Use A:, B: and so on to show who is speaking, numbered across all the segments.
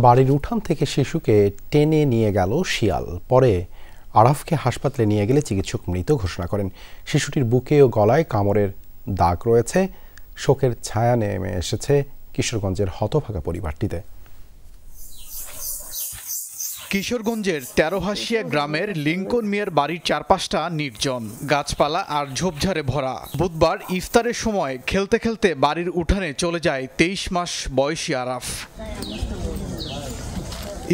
A: বাড়ির উঠান থেকে শিশুকে টেনে নিয়ে গেল শিয়াল। পরে আরাফকে হাসপাতালে নিয়ে গেলে চিকিৎসক মৃত ঘোষণা করেন। শিশুটির বুকে ও গলায় কামড়ের দাগ রয়েছে। শোকের ছায়া নেমে এসেছে কিশোরগঞ্জের হতভাগা পরিবারটিতে।
B: কিশোরগঞ্জের তেরোহাসিয়া গ্রামের লিংকন মিয়ার বাড়ির চারপাশটা নির্জন, গাছপালা আর ঝোপঝাড়ে ভরা। বুধবার ইফতারের সময় খেলতে খেলতে বাড়ির উঠানে চলে যায় 23 মাস বয়সী আরাফ।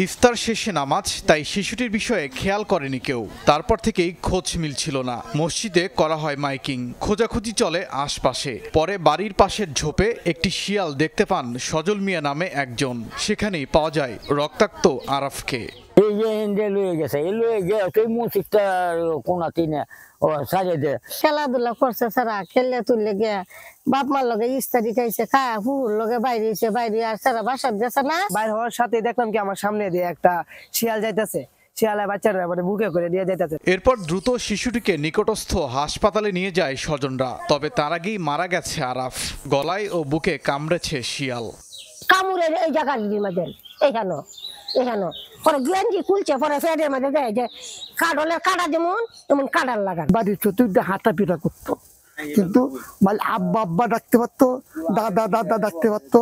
B: ইফতার শেষে নামাজ, তাই শিশুটির বিষয়ে খেয়াল করেনি কেউ। তারপর থেকেই খোঁজ মিলছিল না। মসজিদে করা হয় মাইকিং, খোঁজাখুঁজি চলে আশপাশে। পরে বাড়ির পাশের ঝোপে একটি শিয়াল দেখতে পান সজল মিয়া নামে একজন। সেখানেই পাওয়া যায় রক্তাক্ত আরাফকে।
C: এই যে হেন্ডে লয়ে গেছে, এই লয়ে গিয়ে তুই মসজিদটা কোনাতে না সাজে দে।
D: খেলাধুলা করছে সারা, খেললে তুললে গিয়া বাপ মার লগে ইস্তারি খাইছে, খায়া ফুল লগে বাইরে আর সারা বাসার গেছে না।
E: বাইর হওয়ার সাথে দেখলাম কি আমার সামনে দিয়ে একটা শিয়াল যাইতেছে, শিয়ালের বাচ্চারা বুকে করে দিয়ে যাইতেছে।
B: এরপর দ্রুত শিশুটিকে নিকটস্থ হাসপাতালে নিয়ে যায় স্বজনরা। তবে তার আগেই মারা গেছে আরাফ। গলায় ও বুকে কামড়েছে শিয়াল।
D: কামড়ের এই জায়গার মধ্যে এখানো পরে গেঞ্জি খুলছে, পরে ফেডের মধ্যে দেয় যে কাঠলের কাটা যেমন তেমন কাটার লাগান।
E: বাড়ির চতুর্দিকে হাঁটা পিটা করতো, কিন্তু আব্বা আব্বা ডাকতে পারতো, দাদা দাদা ডাকতে পারতো,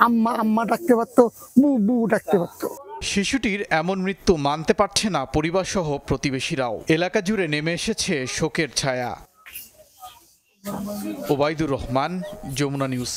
E: আম্মা আম্মা ডাকতে পারতো, বু বু ডাকতে পারতো।
B: শিশুটির এমন মৃত্যু মানতে পারছে না পরিবার সহ প্রতিবেশীরাও। এলাকা জুড়ে নেমে এসেছে শোকের ছায়া। ওবায়দুর রহমান, যমুনা নিউজ।